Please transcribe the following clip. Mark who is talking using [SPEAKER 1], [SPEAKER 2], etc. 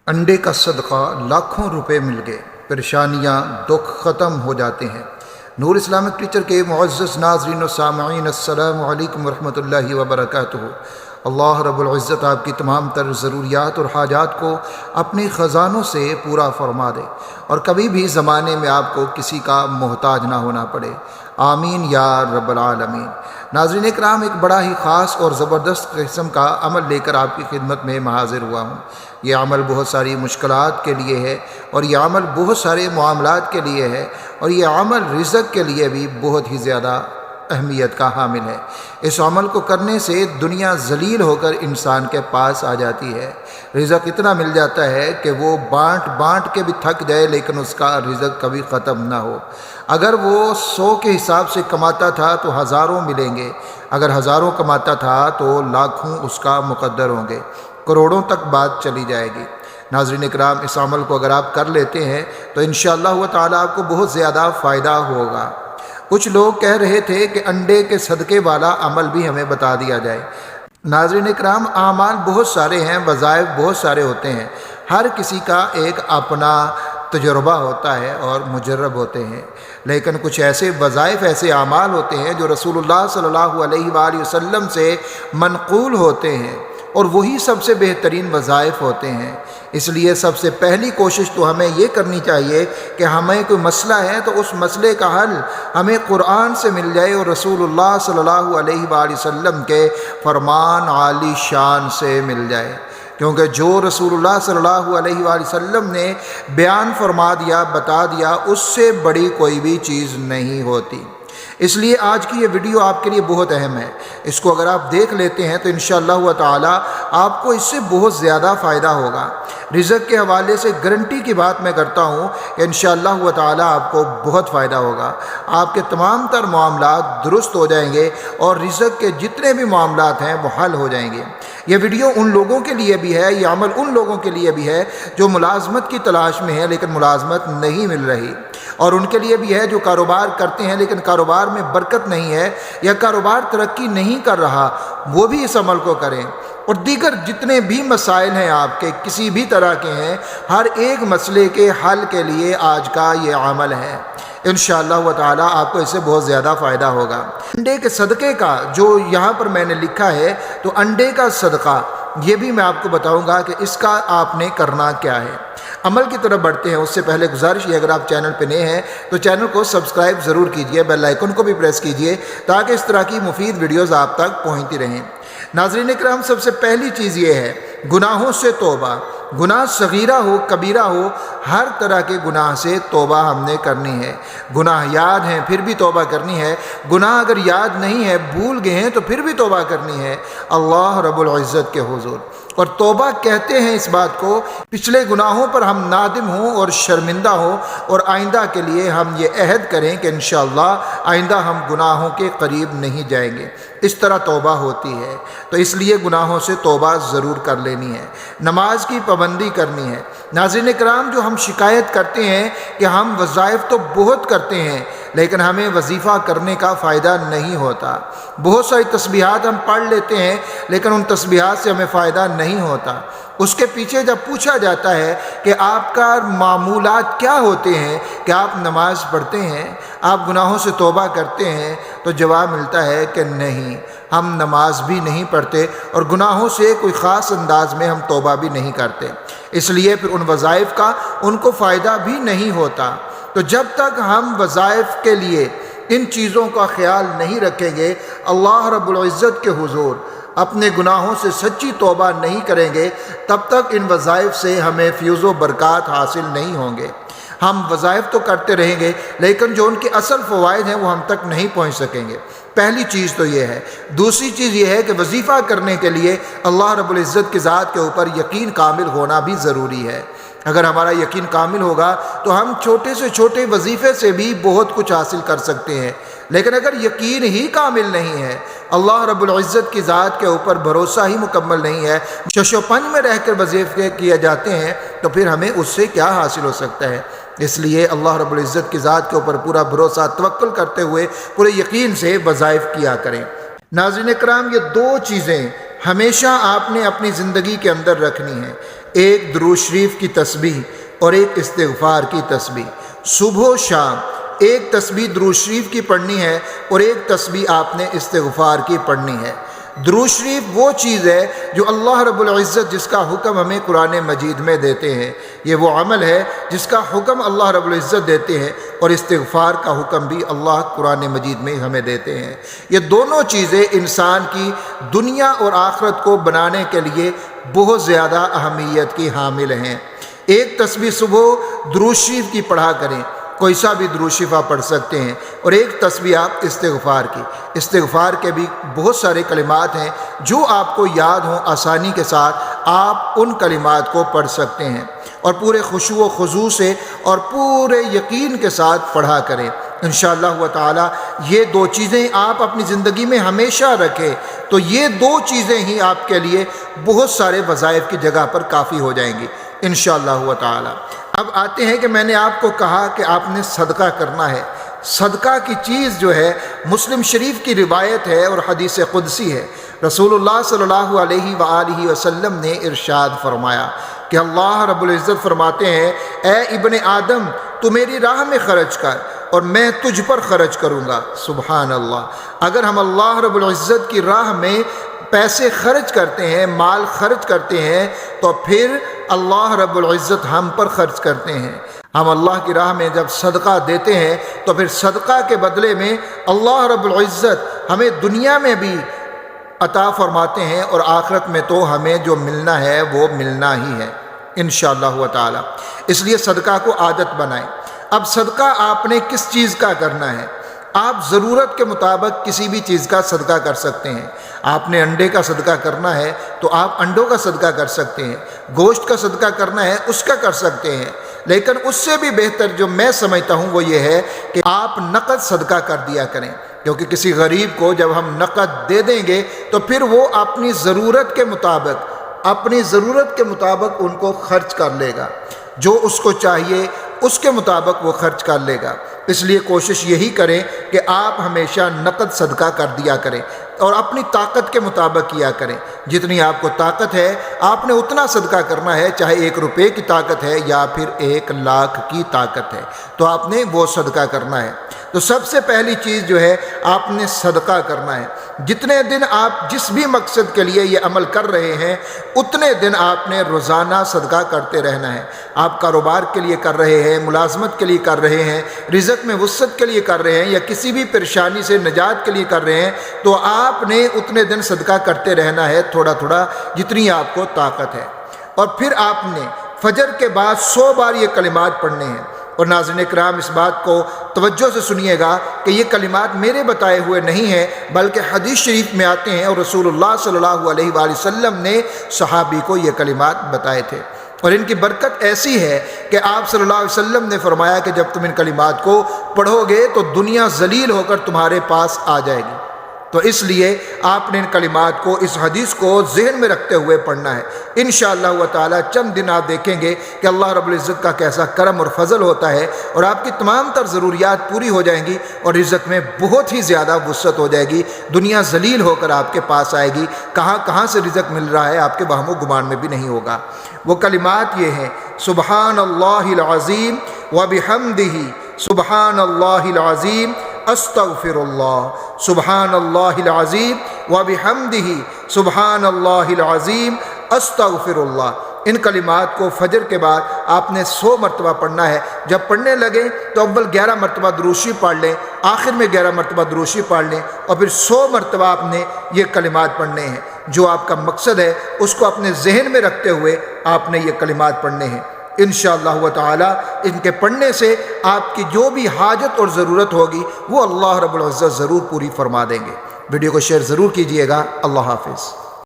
[SPEAKER 1] انڈے کا صدقہ لاکھوں روپے مل گئے، پریشانیاں دکھ ختم ہو جاتے ہیں۔ نور اسلامک ٹیچر کے معزز ناظرین و سامعین، السلام علیکم ورحمۃ اللہ وبرکاتہ۔ اللہ رب العزت آپ کی تمام تر ضروریات اور حاجات کو اپنے خزانوں سے پورا فرما دے اور کبھی بھی زمانے میں آپ کو کسی کا محتاج نہ ہونا پڑے، آمین یا رب العالمین۔ ناظرین اکرام، ایک بڑا ہی خاص اور زبردست قسم کا عمل لے کر آپ کی خدمت میں حاضر ہوا ہوں۔ یہ عمل بہت ساری مشکلات کے لیے ہے اور یہ عمل بہت سارے معاملات کے لیے ہے اور یہ عمل رزق کے لیے بھی بہت ہی زیادہ اہمیت کا حامل ہے۔ اس عمل کو کرنے سے دنیا ذلیل ہو کر انسان کے پاس آ جاتی ہے۔ رزق اتنا مل جاتا ہے کہ وہ بانٹ کے بھی تھک جائے لیکن اس کا رزق کبھی ختم نہ ہو۔ اگر وہ 100 کے حساب سے کماتا تھا تو ہزاروں ملیں گے، اگر ہزاروں کماتا تھا تو لاکھوں اس کا مقدر ہوں گے، کروڑوں تک بات چلی جائے گی۔ ناظرین اکرام، اس عمل کو اگر آپ کر لیتے ہیں تو انشاءاللہ تعالی آپ کو بہت زیادہ فائدہ ہوگا۔ کچھ لوگ کہہ رہے تھے کہ انڈے کے صدقے والا عمل بھی ہمیں بتا دیا جائے۔ ناظرین اکرام، اعمال بہت سارے ہیں، وظائف بہت سارے ہوتے ہیں، ہر کسی کا ایک اپنا تجربہ ہوتا ہے اور مجرب ہوتے ہیں، لیکن کچھ ایسے وظائف، ایسے اعمال ہوتے ہیں جو رسول اللہ صلی اللہ علیہ وآلہ وسلم سے منقول ہوتے ہیں اور وہی سب سے بہترین وظائف ہوتے ہیں۔ اس لیے سب سے پہلی کوشش تو ہمیں یہ کرنی چاہیے کہ ہمیں کوئی مسئلہ ہے تو اس مسئلے کا حل ہمیں قرآن سے مل جائے اور رسول اللہ صلی اللہ علیہ وآلہ وسلم کے فرمان عالی شان سے مل جائے، کیونکہ جو رسول اللہ صلی اللہ علیہ وآلہ وسلم نے بیان فرما دیا، بتا دیا، اس سے بڑی کوئی بھی چیز نہیں ہوتی۔ اس لیے آج کی یہ ویڈیو آپ کے لیے بہت اہم ہے۔ اس کو اگر آپ دیکھ لیتے ہیں تو انشاءاللہ تعالی آپ کو اس سے بہت زیادہ فائدہ ہوگا۔ رزق کے حوالے سے گارنٹی کی بات میں کرتا ہوں کہ انشاءاللہ تعالی آپ کو بہت فائدہ ہوگا، آپ کے تمام تر معاملات درست ہو جائیں گے اور رزق کے جتنے بھی معاملات ہیں وہ حل ہو جائیں گے۔ یہ ویڈیو ان لوگوں کے لیے بھی ہے، یہ عمل ان لوگوں کے لیے بھی ہے جو ملازمت کی تلاش میں ہے لیکن ملازمت نہیں مل رہی، اور ان کے لیے بھی ہے جو کاروبار کرتے ہیں لیکن کاروبار میں برکت نہیں ہے یا کاروبار ترقی نہیں کر رہا، وہ بھی اس عمل کو کریں۔ اور دیگر جتنے بھی مسائل ہیں آپ کے کسی بھی طرح کے ہیں، ہر ایک مسئلے کے حل کے لیے آج کا یہ عمل ہے۔ انشاءاللہ تعالی آپ کو اس سے بہت زیادہ فائدہ ہوگا۔ انڈے کے صدقے کا جو یہاں پر میں نے لکھا ہے، تو انڈے کا صدقہ یہ بھی میں آپ کو بتاؤں گا کہ اس کا آپ نے کرنا کیا ہے۔ عمل کی طرف بڑھتے ہیں، اس سے پہلے گزارش یہ، اگر آپ چینل پہ نئے ہیں تو چینل کو سبسکرائب ضرور کیجئے، بیل آئیکن کو بھی پریس کیجئے تاکہ اس طرح کی مفید ویڈیوز آپ تک پہنچتی رہیں۔ ناظرین اکرام، سب سے پہلی چیز یہ ہے گناہوں سے توبہ۔ گناہ صغیرہ ہو کبیرہ ہو، ہر طرح کے گناہ سے توبہ ہم نے کرنی ہے۔ گناہ یاد ہیں پھر بھی توبہ کرنی ہے، گناہ اگر یاد نہیں ہے، بھول گئے ہیں تو پھر بھی توبہ کرنی ہے اللہ رب العزت کے حضور۔ اور توبہ کہتے ہیں اس بات کو پچھلے گناہوں پر ہم نادم ہوں اور شرمندہ ہوں اور آئندہ کے لیے ہم یہ عہد کریں کہ انشاءاللہ آئندہ ہم گناہوں کے قریب نہیں جائیں گے، اس طرح توبہ ہوتی ہے۔ تو اس لیے گناہوں سے توبہ ضرور کر لینی ہے، نماز کی پابندی کرنی ہے۔ ناظرین اکرام، جو ہم شکایت کرتے ہیں کہ ہم وظائف تو بہت کرتے ہیں لیکن ہمیں وظیفہ کرنے کا فائدہ نہیں ہوتا، بہت ساری تسبیحات ہم پڑھ لیتے ہیں لیکن ان تسبیحات سے ہمیں فائدہ نہیں ہوتا۔ اس کے پیچھے جب پوچھا جاتا ہے کہ آپ کا معمولات کیا ہوتے ہیں، کہ آپ نماز پڑھتے ہیں، آپ گناہوں سے توبہ کرتے ہیں، تو جواب ملتا ہے کہ نہیں، ہم نماز بھی نہیں پڑھتے اور گناہوں سے کوئی خاص انداز میں ہم توبہ بھی نہیں کرتے، اس لیے پھر ان وظائف کا ان کو فائدہ بھی نہیں ہوتا۔ تو جب تک ہم وظائف کے لیے ان چیزوں کا خیال نہیں رکھیں گے، اللہ رب العزت کے حضور اپنے گناہوں سے سچی توبہ نہیں کریں گے، تب تک ان وظائف سے ہمیں فیض و برکات حاصل نہیں ہوں گے۔ ہم وظائف تو کرتے رہیں گے لیکن جو ان کے اصل فوائد ہیں وہ ہم تک نہیں پہنچ سکیں گے۔ پہلی چیز تو یہ ہے۔ دوسری چیز یہ ہے کہ وظیفہ کرنے کے لیے اللہ رب العزت کی ذات کے اوپر یقین کامل ہونا بھی ضروری ہے۔ اگر ہمارا یقین کامل ہوگا تو ہم چھوٹے سے چھوٹے وظیفے سے بھی بہت کچھ حاصل کر سکتے ہیں، لیکن اگر یقین ہی کامل نہیں ہے، اللہ رب العزت کی ذات کے اوپر بھروسہ ہی مکمل نہیں ہے، شش و پنج میں رہ کر وظیفے کیے جاتے ہیں، تو پھر ہمیں اس سے کیا حاصل ہو سکتا ہے۔ اس لیے اللہ رب العزت کی ذات کے اوپر پورا بھروسہ توکل کرتے ہوئے پورے یقین سے وظائف کیا کریں۔ ناظرین اکرام، یہ دو چیزیں ہمیشہ آپ نے اپنی زندگی کے اندر رکھنی ہے، ایک درود شریف کی تسبیح اور ایک استغفار کی تسبیح۔ صبح و شام ایک تسبیح درود شریف کی پڑھنی ہے اور ایک تسبیح آپ نے استغفار کی پڑھنی ہے۔ درود شریف وہ چیز ہے جو اللہ رب العزت جس کا حکم ہمیں قرآن مجید میں دیتے ہیں، یہ وہ عمل ہے جس کا حکم اللہ رب العزت دیتے ہیں، اور استغفار کا حکم بھی اللہ قرآن مجید میں ہمیں دیتے ہیں۔ یہ دونوں چیزیں انسان کی دنیا اور آخرت کو بنانے کے لیے بہت زیادہ اہمیت کی حامل ہیں۔ ایک تسبیح صبح درود شریف کی پڑھا کریں، کوئی سا بھی درود شریف آپ پڑھ سکتے ہیں، اور ایک تسبیح آپ استغفار کی۔ استغفار کے بھی بہت سارے کلمات ہیں جو آپ کو یاد ہوں، آسانی کے ساتھ آپ ان کلمات کو پڑھ سکتے ہیں، اور پورے خشوع و خضوع سے اور پورے یقین کے ساتھ پڑھا کریں۔ انشاءاللہ تعالی یہ دو چیزیں آپ اپنی زندگی میں ہمیشہ رکھیں تو یہ دو چیزیں ہی آپ کے لیے بہت سارے وظائف کی جگہ پر کافی ہو جائیں گی انشاءاللہ تعالی۔ اب آتے ہیں کہ میں نے آپ کو کہا کہ آپ نے صدقہ کرنا ہے۔ صدقہ کی چیز جو ہے مسلم شریف کی روایت ہے اور حدیث قدسی ہے۔ رسول اللہ صلی اللہ علیہ وآلہ وسلم نے ارشاد فرمایا کہ اللہ رب العزت فرماتے ہیں، اے ابن آدم تو میری راہ میں خرچ کر اور میں تجھ پر خرچ کروں گا۔ سبحان اللہ۔ اگر ہم اللہ رب العزت کی راہ میں پیسے خرچ کرتے ہیں، مال خرچ کرتے ہیں، تو پھر اللہ رب العزت ہم پر خرچ کرتے ہیں۔ ہم اللہ کی راہ میں جب صدقہ دیتے ہیں تو پھر صدقہ کے بدلے میں اللہ رب العزت ہمیں دنیا میں بھی عطا فرماتے ہیں، اور آخرت میں تو ہمیں جو ملنا ہے وہ ملنا ہی ہے انشاءاللہ تعالی۔ اس لیے صدقہ کو عادت بنائیں۔ اب صدقہ آپ نے کس چیز کا کرنا ہے؟ آپ ضرورت کے مطابق کسی بھی چیز کا صدقہ کر سکتے ہیں۔ آپ نے انڈے کا صدقہ کرنا ہے تو آپ انڈوں کا صدقہ کر سکتے ہیں، گوشت کا صدقہ کرنا ہے اس کا کر سکتے ہیں، لیکن اس سے بھی بہتر جو میں سمجھتا ہوں وہ یہ ہے کہ آپ نقد صدقہ کر دیا کریں، کیونکہ کسی غریب کو جب ہم نقد دے دیں گے تو پھر وہ اپنی ضرورت کے مطابق ان کو خرچ کر لے گا، جو اس کو چاہیے اس کے مطابق وہ خرچ کر لے گا۔ اس لیے کوشش یہی کریں کہ آپ ہمیشہ نقد صدقہ کر دیا کریں اور اپنی طاقت کے مطابق کیا کریں۔ جتنی آپ کو طاقت ہے آپ نے اتنا صدقہ کرنا ہے، چاہے 1 روپے کی طاقت ہے یا پھر 1 لاکھ کی طاقت ہے تو آپ نے وہ صدقہ کرنا ہے۔ تو سب سے پہلی چیز جو ہے آپ نے صدقہ کرنا ہے۔ جتنے دن آپ جس بھی مقصد کے لیے یہ عمل کر رہے ہیں اتنے دن آپ نے روزانہ صدقہ کرتے رہنا ہے۔ آپ کاروبار کے لیے کر رہے ہیں، ملازمت کے لیے کر رہے ہیں، رزق میں وسعت کے لیے کر رہے ہیں، یا کسی بھی پریشانی سے نجات کے لیے کر رہے ہیں، تو آپ نے اتنے دن صدقہ کرتے رہنا ہے، تھوڑا تھوڑا جتنی آپ کو طاقت ہے۔ اور پھر آپ نے فجر کے بعد 100 بار یہ کلمات پڑھنے ہیں۔ اور ناظرین اکرام اس بات کو توجہ سے سنیے گا کہ یہ کلمات میرے بتائے ہوئے نہیں ہیں بلکہ حدیث شریف میں آتے ہیں، اور رسول اللہ صلی اللہ علیہ وآلہ وسلم نے صحابی کو یہ کلمات بتائے تھے، اور ان کی برکت ایسی ہے کہ آپ صلی اللہ علیہ وسلم نے فرمایا کہ جب تم ان کلمات کو پڑھو گے تو دنیا ذلیل ہو کر تمہارے پاس آ جائے گی۔ تو اس لیے آپ نے ان کلمات کو، اس حدیث کو ذہن میں رکھتے ہوئے پڑھنا ہے۔ انشاءاللہ تعالی چند دن آپ دیکھیں گے کہ اللہ رب العزت کا کیسا کرم اور فضل ہوتا ہے، اور آپ کی تمام تر ضروریات پوری ہو جائیں گی، اور رزق میں بہت ہی زیادہ وسعت ہو جائے گی۔ دنیا ذلیل ہو کر آپ کے پاس آئے گی، کہاں سے رزق مل رہا ہے آپ کے وہم و گمان میں بھی نہیں ہوگا۔ وہ کلمات یہ ہیں: سبحان اللہ العظیم وبحمدہ، سبحان اللہ العظیم، استغفر اللہ، سبحان اللہ العظیم وبحمدہ، سبحان اللہ العظیم، استغفر اللہ۔ ان کلمات کو فجر کے بعد آپ نے 100 مرتبہ پڑھنا ہے۔ جب پڑھنے لگیں تو اول 11 مرتبہ درود شریف پڑھ لیں، آخر میں 11 مرتبہ درود شریف پڑھ لیں، اور پھر 100 مرتبہ آپ نے یہ کلمات پڑھنے ہیں۔ جو آپ کا مقصد ہے اس کو اپنے ذہن میں رکھتے ہوئے آپ نے یہ کلمات پڑھنے ہیں۔ انشاءاللہ تعالی ان کے پڑھنے سے آپ کی جو بھی حاجت اور ضرورت ہوگی وہ اللہ رب العزت ضرور پوری فرما دیں گے۔ ویڈیو کو شیئر ضرور کیجیے گا۔ اللہ حافظ۔